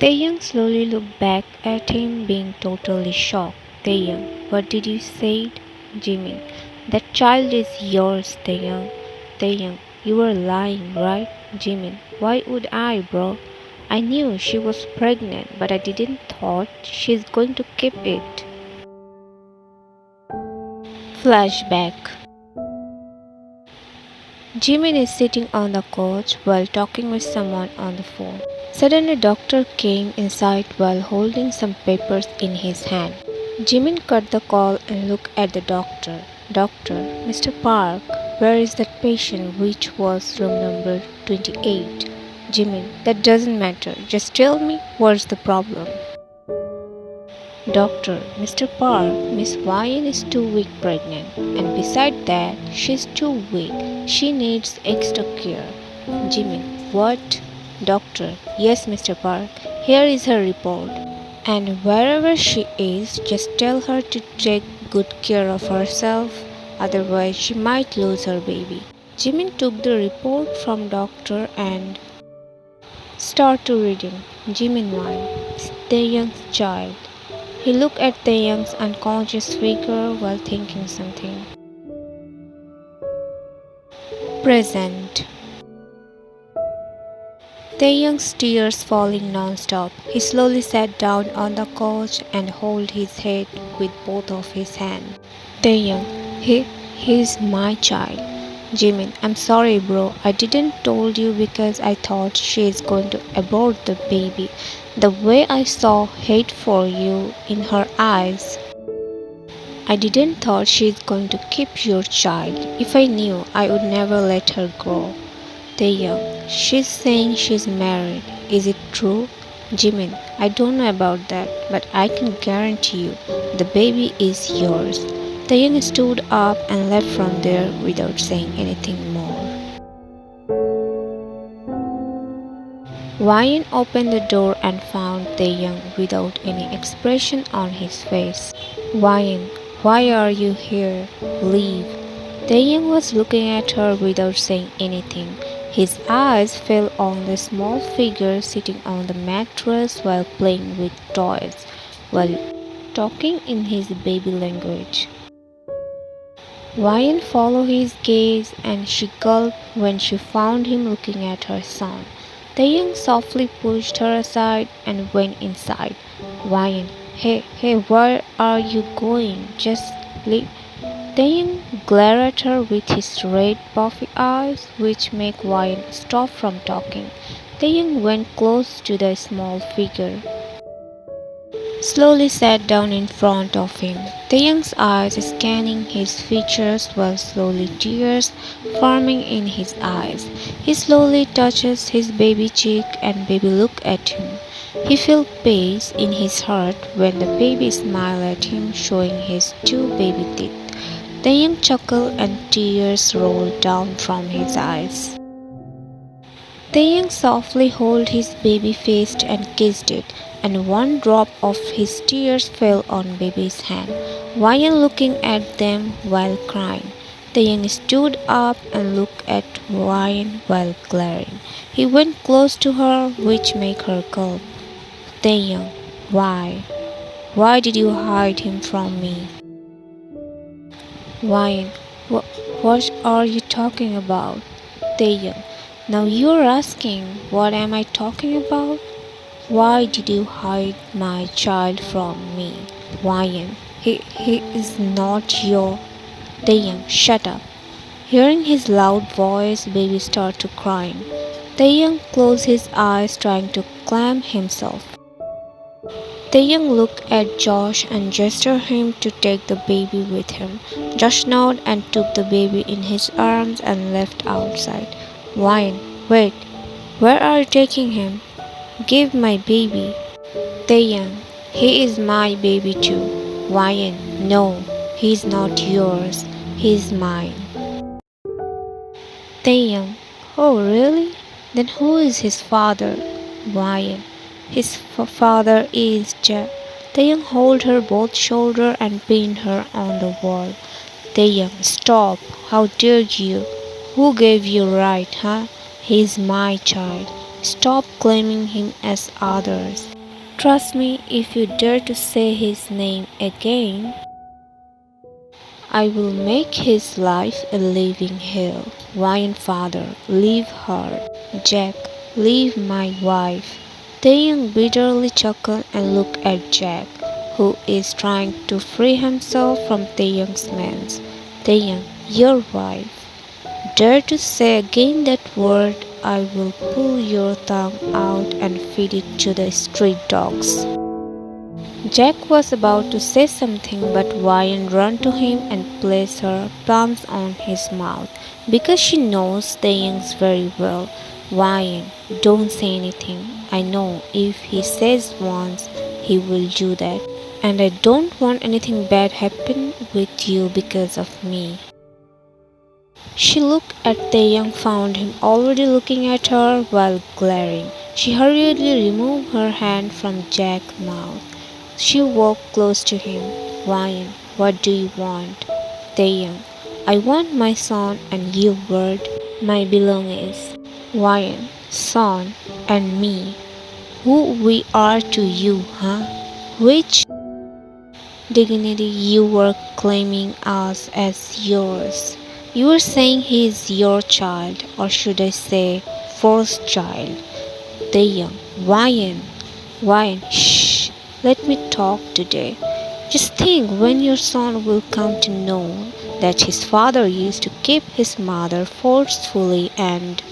Taehyung slowly looked back at him, being totally shocked. Taehyung, what did you say? Jimin, that child is yours, Taehyung. Taehyung, you were lying, right? Jimin, why would I, bro? I knew she was pregnant, but I didn't thought she's going to keep it. Flashback. Jimin is sitting on the couch while talking with someone on the phone. Suddenly, doctor came inside while holding some papers in his hand. Jimin cut the call and looked at the doctor. Doctor, Mr. Park, where is that patient which was room number 28? Jimin, that doesn't matter. Just tell me what's the problem. Doctor, Mr. Park, Miss Ryan is 2 weeks pregnant, and beside that, she's too weak. She needs extra care. Jimin, what? Doctor, yes, Mr. Park, here is her report. And wherever she is, just tell her to take good care of herself, otherwise she might lose her baby. Jimin took the report from doctor and started reading. Jimin 1, the young child. He looked at Taehyung's unconscious figure while thinking something. Present. Taehyung's tears falling non-stop. He slowly sat down on the couch and held his head with both of his hands. Taehyung, he's my child. Jimin, I'm sorry bro, I didn't told you because I thought she is going to abort the baby. The way I saw hate for you in her eyes, I didn't thought she's going to keep your child. If I knew, I would never let her go. Taehyung, she's saying she's married. Is it true? Jimin, I don't know about that, but I can guarantee you the baby is yours. Taehyung stood up and left from there without saying anything more. Rayan opened the door and found Taehyung without any expression on his face. Rayan, why are you here? Leave. Taehyung was looking at her without saying anything. His eyes fell on the small figure sitting on the mattress while playing with toys, while talking in his baby language. Rayan followed his gaze and she gulped when she found him looking at her son. Taehyung softly pushed her aside and went inside. Rayan, hey, where are you going? Just leave. Taehyung glared at her with his red puffy eyes, which made Rayan stop from talking. Taehyung went close to the small figure, slowly sat down in front of him. Taehyung's eyes scanning his features while slowly tears forming in his eyes. He slowly touches his baby cheek and baby look at him. He felt peace in his heart when the baby smiled at him, showing his two baby teeth. Taehyung chuckled and tears rolled down from his eyes. Taehyung softly held his baby face and kissed it, and one drop of his tears fell on baby's hand. Rayan looking at them while crying. Taehyung stood up and looked at Rayan while glaring. He went close to her, which made her gulp. Taehyung, why? Why did you hide him from me? Rayan, what are you talking about? Taehyung, now you're asking what am I talking about? Why did you hide my child from me? Rayan, he is not your... Taehyung, shut up. Hearing his loud voice, baby started crying. Taehyung closed his eyes trying to calm himself. Taehyung looked at Josh and gestured him to take the baby with him. Josh nodded and took the baby in his arms and left outside. Rayan, wait, where are you taking him? Give my baby. Taehyung, he is my baby too. Rayan, no, he's not yours, he's mine. Taehyung, oh really? Then who is his father? Rayan, his father is Jack. Taehyung held her both shoulders and pinned her on the wall. Taehyung, stop, how dare you? Who gave you right, huh? He's my child. Stop claiming him as others. Trust me, if you dare to say his name again, I will make his life a living hell. Ryan father, leave her. Jack, leave my wife. Taehyung bitterly chuckled and looked at Jack, who is trying to free himself from Taehyung's mans. Taehyung, your wife. Dare to say again that word, I will pull your tongue out and feed it to the street dogs. Jack was about to say something, but Ryan ran to him and placed her palms on his mouth because she knows Taehyung very well. Ryan, don't say anything. I know if he says once, he will do that. And I don't want anything bad happen with you because of me. She looked at Taehyung, found him already looking at her while glaring. She hurriedly removed her hand from Jack's mouth. She walked close to him. Ryan, what do you want? Taehyung, I want my son and you, word. My belongings. Ryan, son, and me. Who we are to you, huh? Which dignity you were claiming us as yours. You were saying he is your child, or should I say, first child. Taehyung, Ryan, shh, let me talk today. Just think when your son will come to know that his father used to keep his mother forcefully and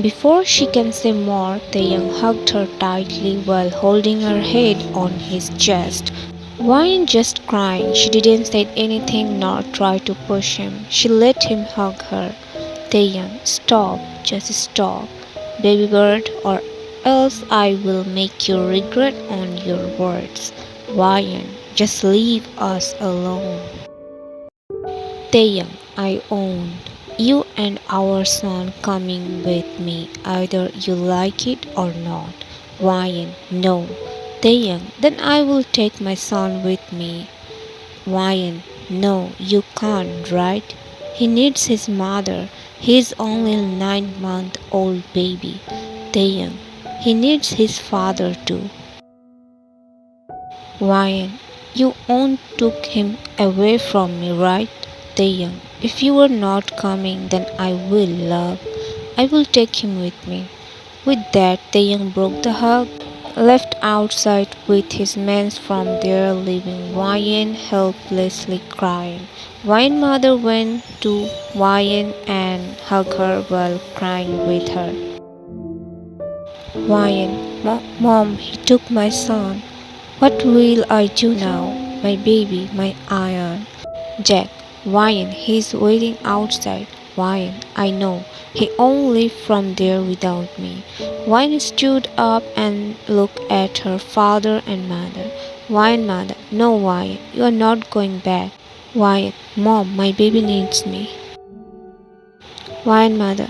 before she can say more, Taehyung hugged her tightly while holding her head on his chest. Ryan just crying. She didn't say anything nor try to push him. She let him hug her. Taehyung, stop, just stop, baby bird, or else I will make you regret on your words. Ryan, just leave us alone. Taehyung, I own you and our son coming with me, either you like it or not. Ryan, no. Taehyung, then I will take my son with me. Ryan, no, you can't, right? He needs his mother. He's only a 9-month-old baby. Taehyung, he needs his father too. Ryan, you won't took him away from me, right? Taehyung, if you are not coming, then I will, love. I will take him with me. With that, Taehyung broke the hug, left outside with his men from there, leaving Ryan helplessly crying. Ryan's mother went to Ryan and hugged her while crying with her. Ryan, Mom, he took my son. What will I do now? My baby, my iron. Jack, Ryan, he's waiting outside. Ryan, I know. He won't leave from there without me. Ryan stood up and looked at her father and mother. Ryan, mother, no, Ryan, you are not going back. Ryan, Mom, my baby needs me. Ryan, mother,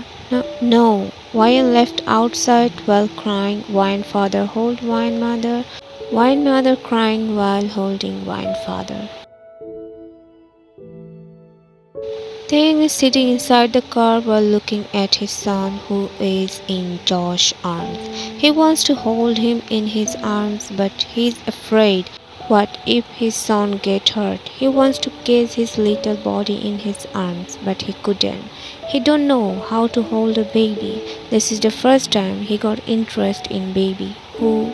no. Ryan left outside while crying. Ryan, father, hold Ryan, mother. Ryan, mother crying while holding Ryan, father. Taehyung is sitting inside the car while looking at his son who is in Josh's arms. He wants to hold him in his arms but he's afraid. What if his son gets hurt? He wants to cage his little body in his arms but he couldn't. He don't know how to hold a baby. This is the first time he got interest in baby who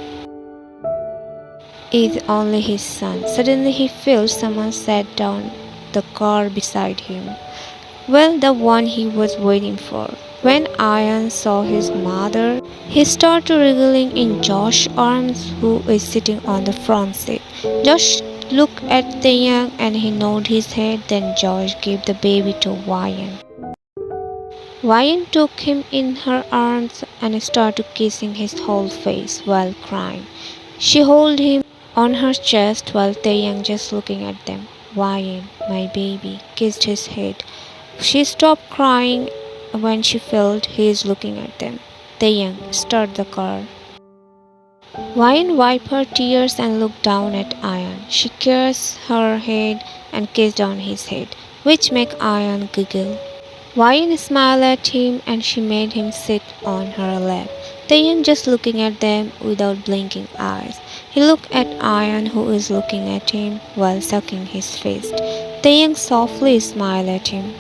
is only his son. Suddenly he feels someone sat down the car beside him. Well, the one he was waiting for. When Ian saw his mother, he started wriggling in Josh's arms, who is sitting on the front seat. Josh looked at Taehyung and he nodded his head. Then Josh gave the baby to Ryan. Ryan took him in her arms and started kissing his whole face while crying. She held him on her chest while Taehyung just looking at them. Ryan, my baby, kissed his head. She stopped crying when she felt he is looking at them. Taehyung, start the car. Ryan wiped her tears and looked down at Ian. She kissed her head and kissed on his head, which made Ian giggle. Ryan smiled at him and she made him sit on her lap. Taehyung just looking at them without blinking eyes. He looked at Ryan who is looking at him while sucking his fist. Taehyung softly smiled at him.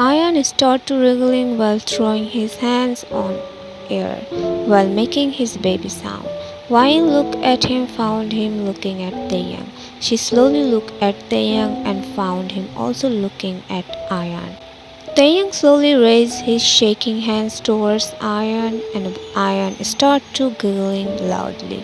Ryan started wriggling while throwing his hands on air while making his baby sound. Ryan looked at him, found him looking at Taehyung. She slowly looked at Taehyung and found him also looking at Ryan. Taehyung slowly raised his shaking hands towards Ryan and Ryan started to giggling loudly.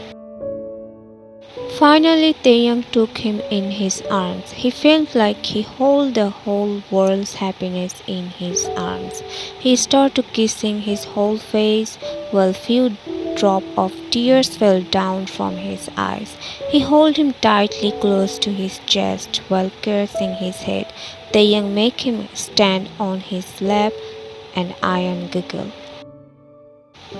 Finally, Taehyung took him in his arms. He felt like he held the whole world's happiness in his arms. He started kissing his whole face while few drops of tears fell down from his eyes. He held him tightly close to his chest while caressing his head. Taehyung made him stand on his lap and Ryan giggled,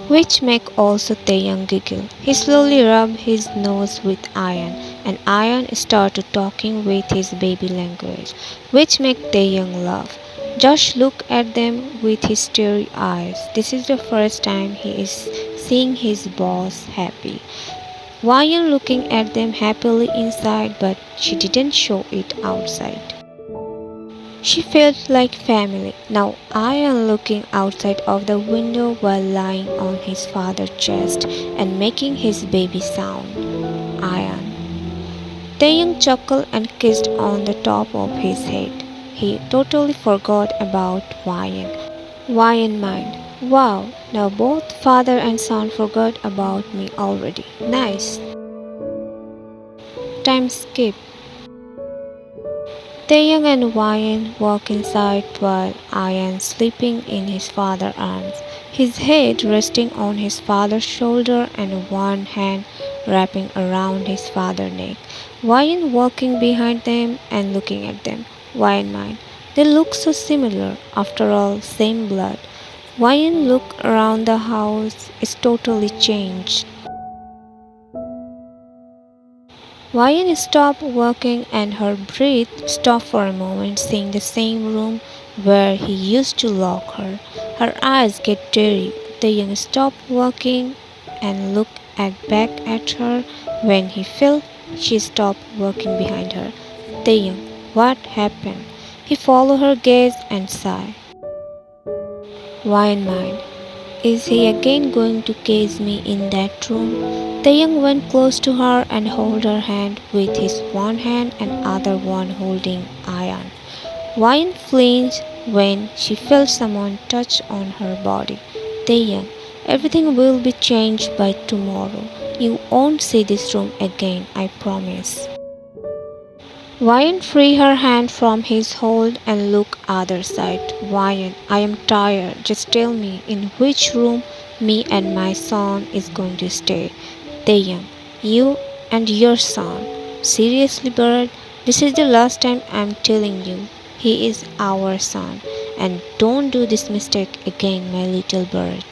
which make also Taehyung giggle. He slowly rubbed his nose with Ryan, and Ryan started talking with his baby language, which make Taehyung laugh. Josh looked at them with his starry eyes. This is the first time he is seeing his boss happy. Ryan looking at them happily inside, but she didn't show it outside. She felt like family. Now Ryan looking outside of the window while lying on his father's chest and making his baby sound. Ryan. Taehyung chuckled and kissed on the top of his head. He totally forgot about Ryan. Ryan mind. Wow, now both father and son forgot about me already. Nice. Time skip. Taehyung and Ryan walk inside while Ryan sleeping in his father's arms, his head resting on his father's shoulder and one hand wrapping around his father's neck. Ryan walking behind them and looking at them. Ryan mind, they look so similar, after all, same blood. Ryan look around the house, it's totally changed. Ryan stopped walking and her breath stopped for a moment, seeing the same room where he used to lock her. Her eyes get teary. Taehyung stopped walking and looked back at her. When he felt she stopped walking behind her. Taehyung, what happened? He followed her gaze and sighed. Ryan mind, is he again going to case me in that room? Taehyung went close to her and held her hand with his one hand and other one holding Ryan. Ryan flinched when she felt someone touch on her body. Taehyung, everything will be changed by tomorrow. You won't see this room again, I promise. Ryan freed her hand from his hold and looked other side. Ryan, I am tired. Just tell me in which room me and my son is going to stay. Taehyung, you and your son. Seriously, Bird? This is the last time I'm telling you. He is our son. And don't do this mistake again, my little bird.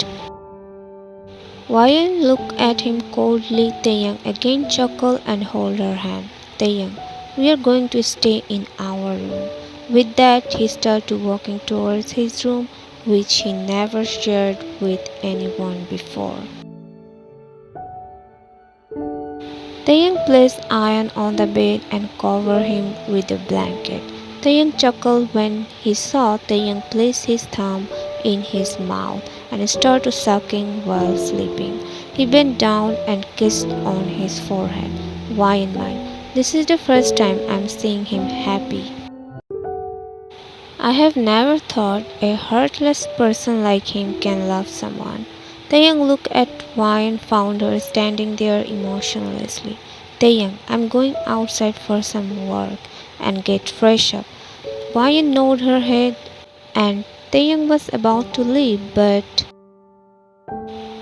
Ryan looked at him coldly. Taehyung again chuckled and held her hand. Taehyung, we are going to stay in our room. With that, he started walking towards his room, which he never shared with anyone before. Taehyung placed Ryan on the bed and covered him with a blanket. Taehyung chuckled when he saw Taehyung place his thumb in his mouth and started sucking while sleeping. He bent down and kissed on his forehead. Ryan mind, this is the first time I'm seeing him happy. I have never thought a heartless person like him can love someone. Taehyung looked at Ryan, found her standing there emotionlessly. Taehyung, I'm going outside for some work and get fresh up. Ryan nodded her head and Taehyung was about to leave, but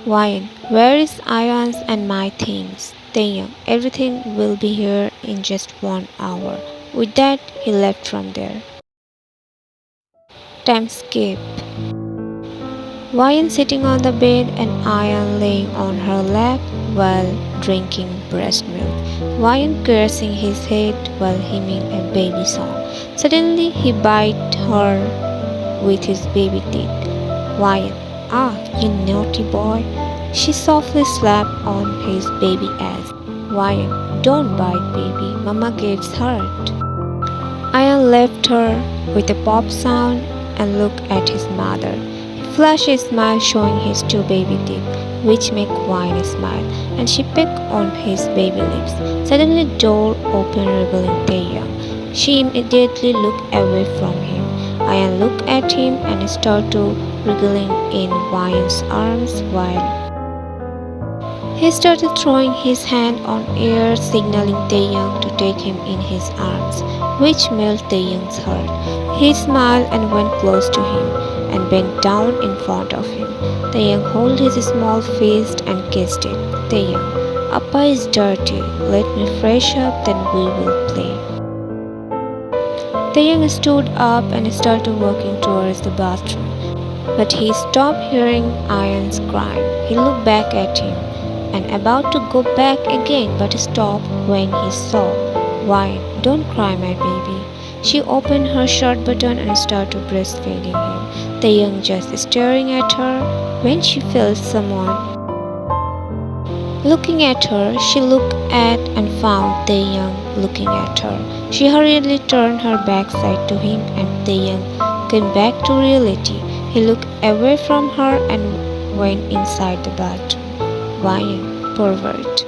Ryan, where is Ryan's and my things? Taehyung, everything will be here in just 1 hour. With that, he left from there. Time skip. Ryan sitting on the bed and Ryan laying on her lap while drinking breast milk. Ryan caressing his head while humming a baby song. Suddenly, he bit her with his baby teeth. Ryan, ah, you naughty boy. She softly slapped on his baby ass. Ryan, don't bite baby, mama gets hurt. Ian left her with a pop sound and looked at his mother. He flashed a smile showing his two baby teeth, which make Ryan smile, and she pecked on his baby lips. Suddenly the door opened revealing Taehyung. She immediately looked away from him. Ian looked at him and started wriggling in Ryan's arms while he started throwing his hand on air, signaling Taehyung to take him in his arms, which melted Taehyung's heart. He smiled and went close to him and bent down in front of him. Taehyung held his small fist and kissed it. Taehyung, Appa is dirty. Let me fresh up, then we will play. Taehyung stood up and started walking towards the bathroom, but he stopped hearing Ian's crying. He looked back at him and about to go back again but stopped when he saw Ryan. Don't cry, my baby. She opened her shirt button and started breastfeeding him. Taehyung just staring at her when she felt someone looking at her. She looked at and found Taehyung looking at her. She hurriedly turned her backside to him and Taehyung came back to reality. He looked away from her and went inside the bathroom. Ryan, pervert.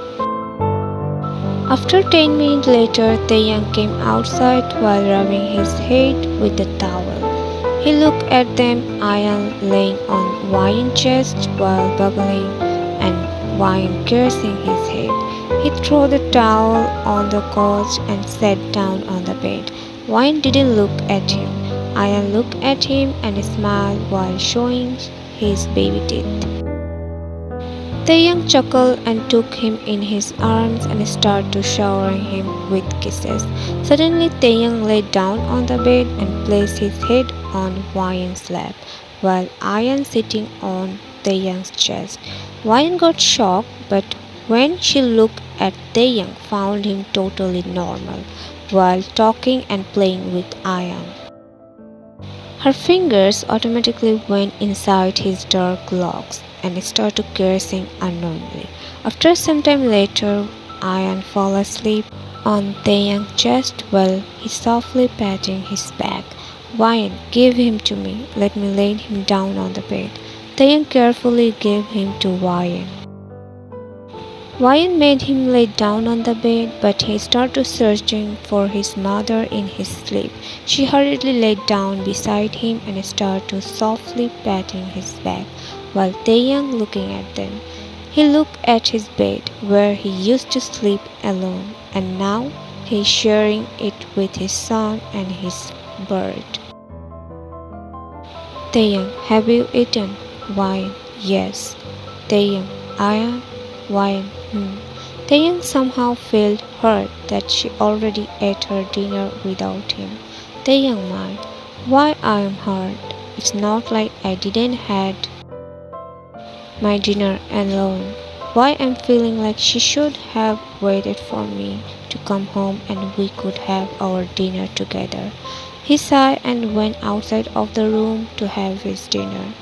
After 10 minutes later, Taehyung came outside while rubbing his head with the towel. He looked at them, Ian laying on Ryan's chest while bubbling and Ryan caressing his head. He threw the towel on the couch and sat down on the bed. Ryan didn't look at him. Ian looked at him and smiled while showing his baby teeth. Taehyung chuckled and took him in his arms and started showering him with kisses. Suddenly Taehyung lay down on the bed and placed his head on Ryan's lap, while Ian sitting on Taehyung's chest. Ryan got shocked, but when she looked at Taehyung, found him totally normal, while talking and playing with Ian. Her fingers automatically went inside his dark locks and started caressing unknowingly. After some time later, Ian fell asleep on Taehyung's chest while he softly patting his back. Ryan, give him to me. Let me lay him down on the bed. Taehyung carefully gave him to Ryan. Ryan made him lay down on the bed, but he started searching for his mother in his sleep. She hurriedly lay down beside him and started softly patting his back, while Taehyung looking at them. He looked at his bed, where he used to sleep alone, and now he is sharing it with his son and his bird. Taehyung, have you eaten? Ryan, yes. Taehyung, Ian? Ryan, Taehyung somehow felt hurt that she already ate her dinner without him. Taehyung mind, why I am hurt? It's not like I didn't had my dinner alone. Why I'm feeling like she should have waited for me to come home and we could have our dinner together. He sighed and went outside of the room to have his dinner.